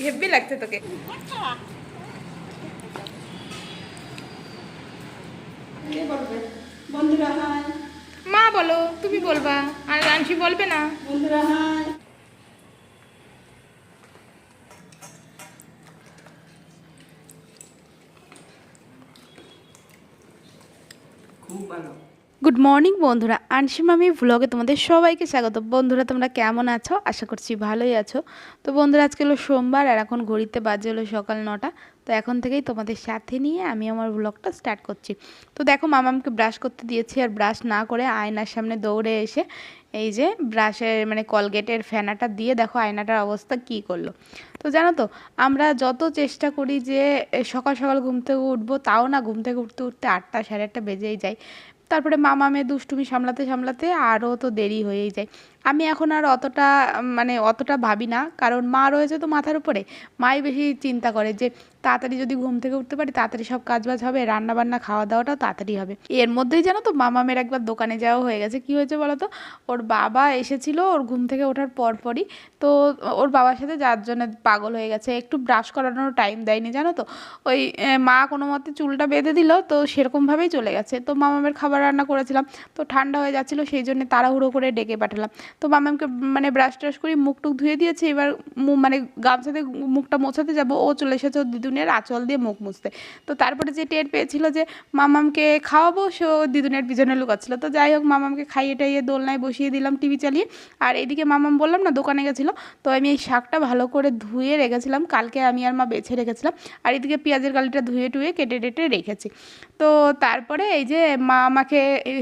হেব্বি লাগছে তোকে। বন্ধুরা হাই। মা বলো, তুমি বলবা, আর রানসি বলবে না। বন্ধুরা হাই। খুব ভালো। গুড মর্নিং বন্ধুরা, আনসি মামি ভ্লগে তোমাদের সবাইকে স্বাগত। বন্ধুরা তোমরা কেমন আছো? আশা করছি ভালোই আছো। তো বন্ধুরা আজকে হলো সোমবার আর এখন ঘড়িতে বাজে হলো সকাল 9টা। তো এখন থেকেই তোমাদের সাথে নিয়ে আমি আমার ভ্লগটা স্টার্ট করছি। তো দেখো মামামকে ব্রাশ করতে দিয়েছি, আর ব্রাশ না করে আয়নার সামনে দৌড়ে এসে এই যে ব্রাশের মানে কলগেটের ফেনাটা দিয়ে দেখো আয়নাটার অবস্থা কী করলো। তো জানো তো, আমরা যত চেষ্টা করি যে সকাল সকাল ঘুম থেকে উঠবো, তাও না, ঘুম থেকে উঠতে উঠতে 8টা সাড়ে 8টা বেজেই যায়। তারপরে মামামের দুষ্টুমি সামলাতে সামলাতে আরও তো দেরি হয়েই যায়। আমি এখন আর অতটা ভাবি না, কারণ মা রয়েছে তো মাথার উপরে। মাই বেশি চিন্তা করে যে তাড়াতাড়ি যদি ঘুম থেকে উঠতে পারি তাড়াতাড়ি সব কাজবাজ হবে, রান্না বান্না খাওয়া দাওয়াটাও তাড়াতাড়ি হবে। এর মধ্যেই জানো তো মামামের একবার দোকানে যাওয়া হয়ে গেছে। কি হয়েছে বলো তো, ওর বাবা এসেছিল ওর ঘুম থেকে ওঠার পরপরই। তো ওর বাবার সাথে যার জন্য পাগল হয়ে গেছে, একটু ব্রাশ করানোর টাইম দেয়নি জানো তো। ওই মা কোনো মতে চুলটা বেঁধে দিল, তো সেরকমভাবেই চলে গেছে। তো মামামের খাবার রান্না করেছিলাম, তো ঠান্ডা হয়ে যাচ্ছিলো, সেই জন্য তাড়াহুড়ো করে ডেকে পাঠালাম। তো মামামকে মানে ব্রাশ ট্রাশ করে মুখ টুক ধুয়ে দিয়েছে। এবার মানে গামছাতে মুখটা মোছাতে যাব, ও চলে এসেছে ওর দিদুনের আঁচল দিয়ে মুখ মুছতে। তো তারপরে যে টের পেয়েছিল যে মামামকে খাওয়াবো, সে দিদুনের পিছনে লুকাচ্ছিল। তো যাই হোক, মামামকে খাইয়ে টাইয়ে দোলনায় বসিয়ে দিলাম টিভি চালিয়ে। আর এইদিকে মামাম বললাম না দোকানে গেছিলো, তো আমি এই শাকটা ভালো করে ধুয়ে রেখেছিলাম, কালকে আমি আর মা বেছে রেখেছিলাম। আর এদিকে পেঁয়াজের গালিটা ধুয়ে টুয়ে কেটে টেটে রেখেছি। তো তারপরে এই যে মা আমাকে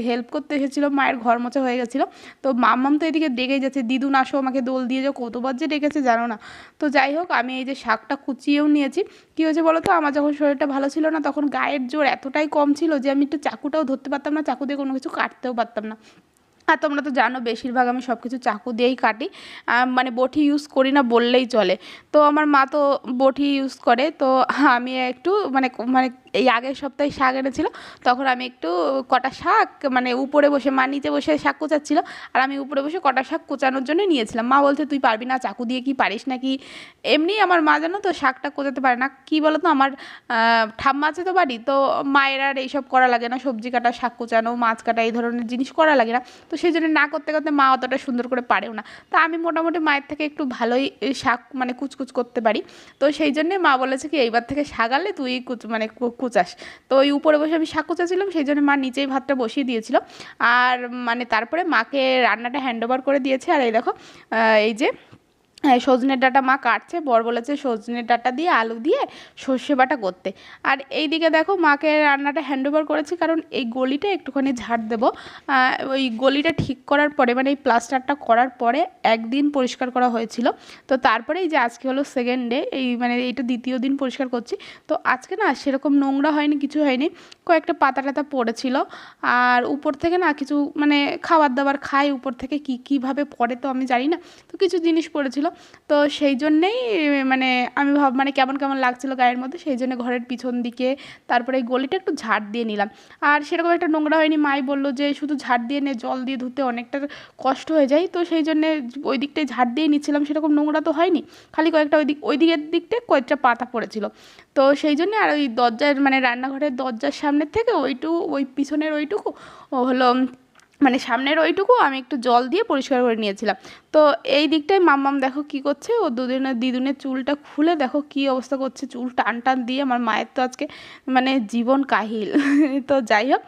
হেল্প করতে এসেছিলো, মায়ের ঘর মোছা হয়ে গেছিলো। তো মাম্মাম তো এদিকে ডেকেই যাচ্ছে, দিদুন আসো আমাকে দোল দিয়ে যাও, কতবার যে ডেকেছে জানো না। তো যাই হোক, আমি এই যে শাকটা কুচিয়েও নিয়েছি। কী হয়েছে বলো তো, আমার যখন শরীরটা ভালো ছিল না তখন গায়ের জোর এতটাই কম ছিল যে আমি একটু চাকুটাও ধরতে পারতাম না, চাকু দিয়ে কোনো কিছু কাটতেও পারতাম না। আর তোমরা তো জানো বেশিরভাগ আমি সব কিছু চাকু দিয়েই কাটি, মানে বটি ইউজ করি না বললেই চলে। তো আমার মা তো বটি ইউজ করে। তো আমি একটু মানে মানে এই আগের সপ্তাহে শাক এনেছিল, তখন আমি একটু কটা শাক মানে উপরে বসে, মা নিচে বসে শাক কোচাচ্ছিল আর আমি উপরে বসে কটা শাক কোচানোর জন্য নিয়েছিলাম। মা বলছে তুই পারবি না, চাকু দিয়ে কি পারিস নাকি। এমনি আমার মা জানো তো শাকটা কোচাতে পারে না। কী বলো তো, আমার ঠাম্মা আছে তো বাড়ি, তো মায়ের আর এইসব করা লাগে না, সবজি কাটা, শাক কোচানো, মাছ কাটা, এই ধরনের জিনিস করা লাগে না। তো সেই জন্য না করতে করতে মা অতটা সুন্দর করে পারেও না। তা আমি মোটামুটি মায়ের থেকে একটু ভালোই শাক মানে কুচকুচ করতে পারি। তো সেই জন্যে মা বলেছে কি এইবার থেকে শাক আনলে তুই কুচাস। তো ওই উপরে বসে আমি শাক কুচাছিলাম, সেই জন্য মা নিচেই ভাতটা বসিয়ে দিয়েছিল। আর মানে তারপরে মাকে রান্নাটা হ্যান্ড ওভার করে দিয়েছে। আর এই দেখো এই যে সজনের ডাঁটা মা কাটছে, বর বলেছে সজনের ডাঁটা দিয়ে আলু দিয়ে সর্ষে বাটা করতে। আর এই দিকে দেখো মাকে রান্নাটা হ্যান্ড ওভার করেছি, কারণ এই গলিটা একটুখানি ঝাড় দেবো। ওই গলিটা ঠিক করার পরে মানে এই প্লাস্টারটা করার পরে একদিন পরিষ্কার করা হয়েছিল। তো তারপরে এই যে আজকে হলো সেকেন্ড ডে, এই মানে এইটা দ্বিতীয় দিন পরিষ্কার করছি। তো আজকে না সেরকম নোংরা হয়নি, কিছু হয়নি, কয়েকটা পাতা টাতা পড়েছিল। আর উপর থেকে না কিছু মানে খাবার দাবার খাই উপর থেকে, কীভাবে পড়ে তো আমি জানি না, তো কিছু জিনিস পড়েছিল। তো সেই জন্যেই মানে আমি মানে কেমন কেমন লাগছিলো গায়ের মধ্যে, সেই জন্য ঘরের পিছন দিকে তারপরে এই গলিটা একটু ঝাড় দিয়ে নিলাম। আর সেরকম একটা নোংরা হয়নি। মাই বললো যে শুধু ঝাড় দিয়ে নে, জল দিয়ে ধুতে অনেকটা কষ্ট হয়ে যায়। তো সেই জন্যে ওই দিকটায় ঝাড় দিয়ে নিচ্ছিলাম, সেরকম নোংরা তো হয়নি, খালি কয়েকটা ওই দিকের দিকটায় কয়েকটা পাতা পড়েছিল। তো সেই জন্যে আর ওই দরজার মানে রান্নাঘরের দরজার সামনের থেকে ওই পিছনের ওইটুকু হলো মানে সামনের ওইটুকু আমি একটু জল দিয়ে পরিষ্কার করে নিয়েছিলাম। তো এই দিকটায় মাম্মাম দেখো কি করছে, ও দিদুনের চুলটা খুলে দেখো কি অবস্থা করছে, চুল টান টান দিয়ে। আমার মায়ের তো আজকে মানে জীবন কাহিল। তো যাই হোক,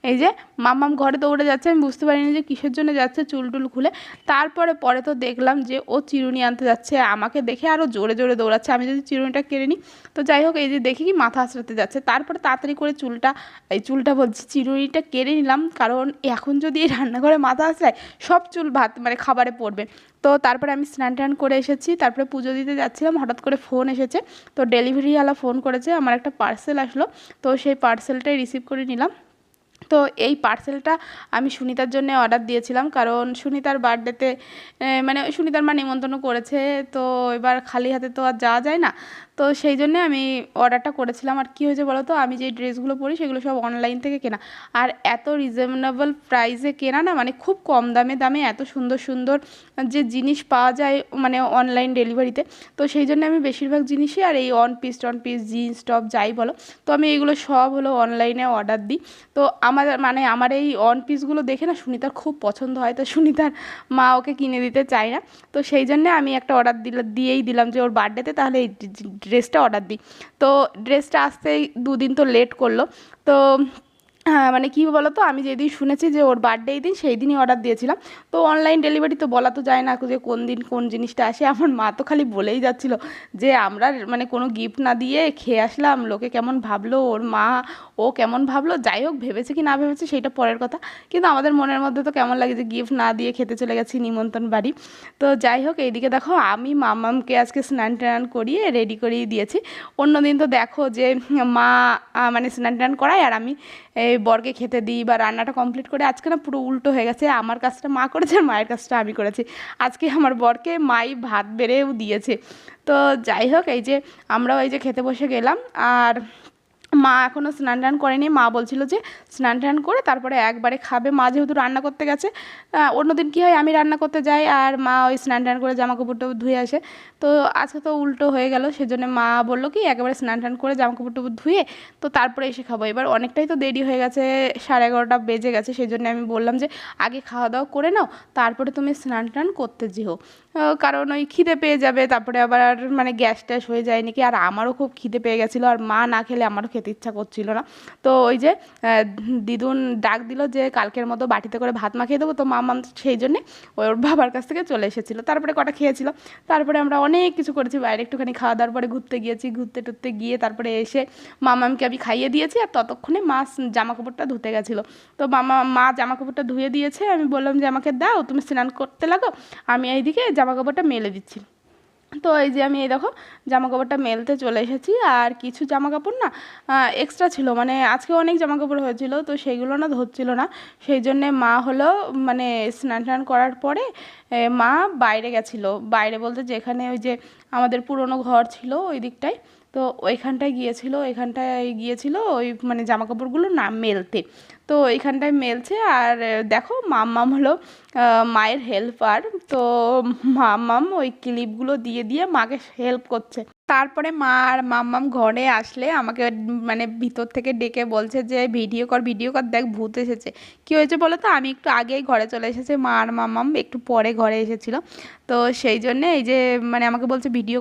এই যে মাম্মাম ঘরে দৌড়ে যাচ্ছে, আমি বুঝতে পারিনি যে কিসের জন্য যাচ্ছে, চুল টুল খুলে। পরে তো দেখলাম যে ও চিরুনি আনতে যাচ্ছে, আমাকে দেখে আরও জোরে জোরে দৌড়াচ্ছে আমি যদি চিরুনিটা কেড়ে নিই। তো যাই হোক, এই যে দেখি কি মাথা আঁচড়াতে যাচ্ছে। তারপরে তাড়াতাড়ি করে চুলটা বলছি চিরুনিটা কেড়ে নিলাম, কারণ এখন যদি এই রান্নাঘরে মাথা আঁচড়ায় সব চুল ভাত মানে খাবারে পড়বে। তো তারপরে আমি স্নান টান করে এসেছি, তারপরে পুজো দিতে যাচ্ছিলাম, হঠাৎ করে ফোন এসেছে। তো ডেলিভারিওয়ালা ফোন করেছে, আমার একটা পার্সেল আসলো, তো সেই পার্সেলটাই রিসিভ করে নিলাম। তো এই পার্সেলটা আমি সুনিতার জন্য অর্ডার দিয়েছিলাম, কারণ সুনিতার বার্থডেতে মানে সুনিতার মা নিমন্ত্রণ করেছে, তো এবার খালি হাতে তো আর যাওয়া যায় না। তো সেই জন্যে আমি অর্ডারটা করেছিলাম। আর কী হয়েছে বলো তো, আমি যেই ড্রেসগুলো পরি সেগুলো সব অনলাইন থেকে কেনা, আর এত রিজনেবল প্রাইসে কেনা না, মানে খুব কম দামে এত সুন্দর সুন্দর যে জিনিস পাওয়া যায় মানে অনলাইন ডেলিভারিতে। তো সেই জন্য আমি বেশিরভাগ জিনিসই আর এই ওয়ান পিস জিন্স টপ যাই বলো, তো আমি এগুলো সব হলো অনলাইনে অর্ডার দিই। তো আমার এই ওয়ান পিসগুলো দেখে না সুনিতার খুব পছন্দ হয়, তো সুনিতার মা ওকে কিনে দিতে চায় না। তো সেই জন্যে আমি একটা অর্ডার দিয়েই দিলাম যে ওর বার্থডেতে তাহলে এই ড্রেসটা অর্ডার দিই। তো ড্রেসটা আসতেই 2 দিন তো লেট করলো। তো হ্যাঁ, মানে কী বলো তো, আমি যেদিন শুনেছি যে ওর বার্থডে এই দিন, সেই দিনই অর্ডার দিয়েছিলাম। তো অনলাইন ডেলিভারি তো বলা তো যায় না যে কোন দিন কোন জিনিসটা আসে। আমার মা তো খালি বলেই যাচ্ছিল যে আমরা মানে কোনো গিফট না দিয়ে খেয়ে আসলাম, লোকে কেমন ভাবলো, ওর মা ও কেমন ভাবলো। যাই হোক, ভেবেছে কি না ভেবেছে সেইটা পরের কথা, কিন্তু আমাদের মনের মধ্যে তো কেমন লাগে যে গিফট না দিয়ে খেতে চলে গেছি নিমন্ত্রণ বাড়ি। তো যাই হোক, এইদিকে দেখো আমি মামামকে আজকে স্নান টান করিয়ে রেডি করিয়ে দিয়েছি। অন্য দিন তো দেখো যে মা মানে স্নান টান করায় আর আমি এই বরকে খেতে দিই বা রান্নাটা কমপ্লিট করে। আজকে না পুরো উল্টো হয়ে গেছে, আমার কাজটা মা করেছে আর মায়ের কাজটা আমি করেছি। আজকে আমার বরকে মাই ভাত বেড়েও দিয়েছে। তো যাই হোক, এই যে আমরাও এই যে খেতে বসে গেলাম, আর মা এখনও স্নান টান করেনি। মা বলছিল যে স্নান টান করে তারপরে একবারে খাবে। মা যেহেতু রান্না করতে গেছে, অন্যদিন কী হয় আমি রান্না করতে যাই আর মা ওই স্নান টান করে জামা কাপড়টা ধুয়ে আসে। তো আজকে তো উল্টো হয়ে গেল, সেজন্য মা বললো কি একেবারে স্নান টান করে জামা কাপড় ধুয়ে তো তারপরে এসে খাবো। এবার অনেকটাই তো দেরি হয়ে গেছে, 11:30 বেজে গেছে। সেই জন্য আমি বললাম যে আগে খাওয়া দাওয়া করে নাও, তারপরে তুমি স্নান টান করতে যেও, কারণ ওই খিদে পেয়ে যাবে, তারপরে আবার মানে গ্যাস ট্যাস হয়ে যায় নাকি। আর আমারও খুব খিদে পেয়ে গেছিলো, আর মা না খেলে আমারও খেতে ইচ্ছা করছিল না। তো ওই যে দিদুন ডাক দিল যে কালকের মতো বাটিতে করে ভাত মাখিয়ে দেবো। তো মামাম সেই জন্যে ওর বাবার কাছ থেকে চলে এসেছিলো, তারপরে কটা খেয়েছিল। তারপরে আমরা অনেক কিছু করেছি বাইরে, একটুখানি খাওয়া দাওয়ার পরে ঘুরতে গিয়েছি, ঘুরতে টুরতে গিয়ে তারপরে এসে মামামকে আমি খাইয়ে দিয়েছি। আর ততক্ষণে মা জামা কাপড়টা ধুতে গেছিলো। তো মা জামা কাপড়টা ধুয়ে দিয়েছে, আমি বললাম যে আমাকে দাও, তুমি স্নান করতে লাগো, আমি এইদিকে জামা কাপড়টা মেলে দিচ্ছি। তো এই যে আমি এই দেখো জামা কাপড়টা মেলতে চলে এসেছি। আর কিছু জামা কাপড় না এক্সট্রা ছিল, মানে আজকে অনেক জামা কাপড় হয়েছিল, তো সেইগুলো না ধরছিল না। সেই জন্যে মা হলো মানে স্নান টান করার পরে মা বাইরে গেছিলো। বাইরে বলতে যেখানে ওই যে আমাদের পুরনো ঘর ছিল ওই দিকটায়, তো ওইখানটায় গিয়েছিল ওই মানে জামা কাপড়গুলো না মেলতে। তো এইখানটায় মেলছে। আর দেখো মাম্মাম হলো মায়ের হেল্পার। তো মাম্মাম ওই ক্লিপগুলো দিয়ে দিয়ে মাকে হেল্প করছে। তারপরে মা আর মাম্মাম ঘরে আসলে আমাকে মানে ভিতর থেকে ডেকে বলছে যে ভিডিও কর দেখ ভূত এসেছে। কী হয়েছে বলো তো, আমি একটু আগেই ঘরে চলে এসেছি, মা আর মাম্মাম একটু পরে ঘরে এসেছিলো। তো সেই জন্যে এই যে মানে আমাকে বলছে ভিডিও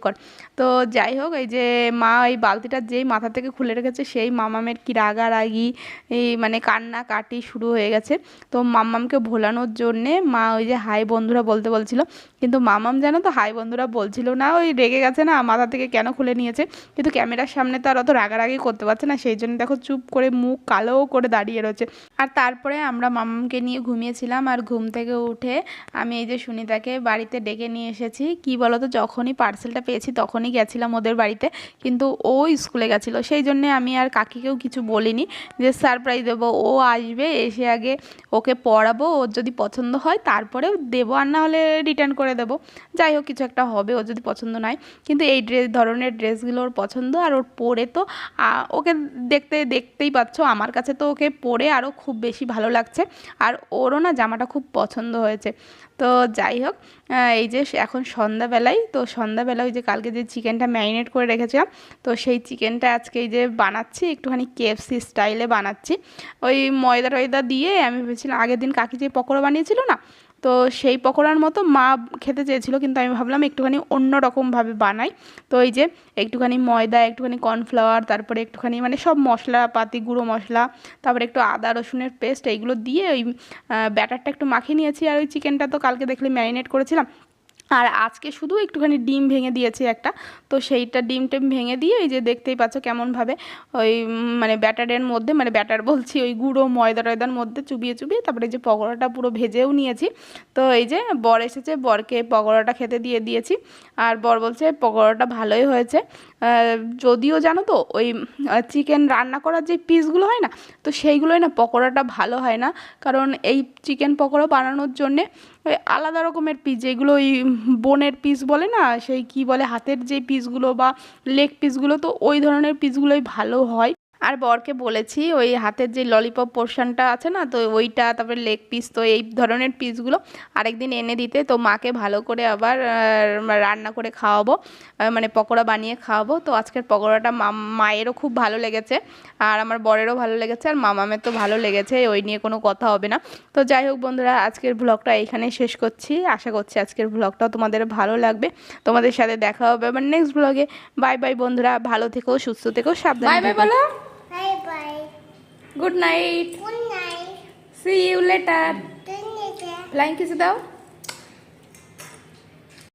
কর। তো যাই হোক, এই যে মা এই বালতিটা যেই মাথা থেকে খুলে রেখেছে, সেই মামামের কি রাগারাগি এই মানে কান্নাকাটি শুরু হয়ে গেছে। তো মাম্মামকে ভোলানোর জন্যে মা ওই যে হাই বন্ধুরা বলতে বলছিল, কিন্তু মামাম জানো তো হাই বন্ধুরা বলছিল না, ওই রেগে গেছে না মাথা থেকে কেন খুলে নিয়েছে। কিন্তু ক্যামেরার সামনে তো আর অত রাগারাগি করতে পারছে না, সেই জন্য দেখো চুপ করে মুখ কালো করে দাঁড়িয়ে রয়েছে। আর তারপরে আমরা মামামকে নিয়ে ঘুমিয়েছিলাম। আর ঘুম থেকে উঠে আমি এই যে সুনিতাকে বাড়িতে ডেকে নিয়ে এসেছি। কি বলো তো, যখনই পার্সেলটা পেয়েছি তখনই গেছিলাম ওদের বাড়িতে, কিন্তু ও স্কুলে গেছিলো, সেই জন্যে আমি আর কাকিকেও কিছু বলিনি যে সারপ্রাইজ দেবো। ও আসবে, এসে আগে ওকে পড়াবো, ওর যদি পছন্দ হয় তারপরেও দেবো, আর না হলে রিটার্ন করে দেবো। যাই হোক, কিছু একটা হবে, ওর যদি পছন্দ নয়। কিন্তু এই ধরনের ড্রেসগুলো ওর পছন্দ, আর ওর পরে তো ওকে দেখতেই পাচ্ছ, আমার কাছে তো ওকে পরে আরও খুব বেশি ভালো লাগছে। আর ওরও না জামাটা খুব পছন্দ হয়েছে। তো যাই হোক, এই যে এখন সন্ধ্যাবেলায় ওই যে কালকে যে চিকেনটা ম্যারিনেট করে রেখেছিলাম, তো সেই চিকেনটা আজকে এই যে বানাচ্ছি একটুখানি KFC স্টাইলে বানাচ্ছি। ওই ময়দা টয়দা দিয়ে আমি ভেবেছিলাম, আগের দিন কাকি যে পকোড়া বানিয়েছিল না, তো সেই পকোড়ার মতো মা খেতে চেয়েছিল, কিন্তু আমি ভাবলাম একটুখানি অন্য রকমভাবে বানাই। তো এই যে একটুখানি ময়দা, একটুখানি কর্নফ্লাওয়ার, তারপরে একটুখানি মানে সব মশলাপাতি, গুঁড়ো মশলা, তারপরে একটু আদা রসুনের পেস্ট, এইগুলো দিয়ে ওই ব্যাটারটা একটু মাখিয়ে নিয়েছি। আর ওই চিকেনটা তো কালকে দেখলে ম্যারিনেট করেছিলাম, আর আজকে শুধু একটুখানি ডিম ভেঙে দিয়েছি একটা, তো সেইটা ডিম টিম ভেঙে দিয়ে এই যে দেখতেই পাচ্ছ কেমনভাবে ওই মানে ব্যাটারের মধ্যে, মানে ব্যাটার বলছি ওই গুঁড়ো ময়দা টয়দার মধ্যে চুবিয়ে চুবিয়ে তারপরে এই যে পকোড়াটা পুরো ভেজেও নিয়েছি। তো এই যে বর এসেছে, বরকে পকোড়াটা খেতে দিয়ে দিয়েছি। আর বর বলছে পকোড়াটা ভালোই হয়েছে। যদিও জানো তো ওই চিকেন রান্না করার যে পিসগুলো হয় না, তো সেইগুলোই না পকোড়াটা ভালো হয় না। কারণ এই চিকেন পকোড়া বানানোর জন্যে ওই আলাদা রকমের পিস, যেগুলো ওই বোনের পিস বলে না, সেই কি বলে হাতের যে পিসগুলো বা লেগ পিসগুলো, তো ওই ধরনের পিসগুলোই ভালো হয়। আর বরকে বলেছি ওই হাতের যে ললিপপ পোর্শনটা আছে না, তো ওইটা, তারপরে লেগ পিস, তো এই ধরনের পিসগুলো আরেকদিন এনে দিতে, তো মাকে ভালো করে আবার রান্না করে খাওয়াবো, মানে পকোড়া বানিয়ে খাওয়াবো। তো আজকের পকোড়াটা মায়েরও খুব ভালো লেগেছে, আর আমার বরেরও ভালো লেগেছে, আর মামামের তো ভালো লেগেছে, ওই নিয়ে কোনো কথা হবে না। তো যাই হোক বন্ধুরা, আজকের ব্লগটা এইখানেই শেষ করছি। আশা করছি আজকের ব্লগটাও তোমাদের ভালো লাগবে। তোমাদের সাথে দেখা হবে আবার নেক্সট ব্লগে। বাই বাই বন্ধুরা, ভালো থেকো, সুস্থ থেকো, সাবধানে বাই বাই থেকো। বলো। Bye bye. Good night, Good night. See you later. Good night. Flying kiss দাও।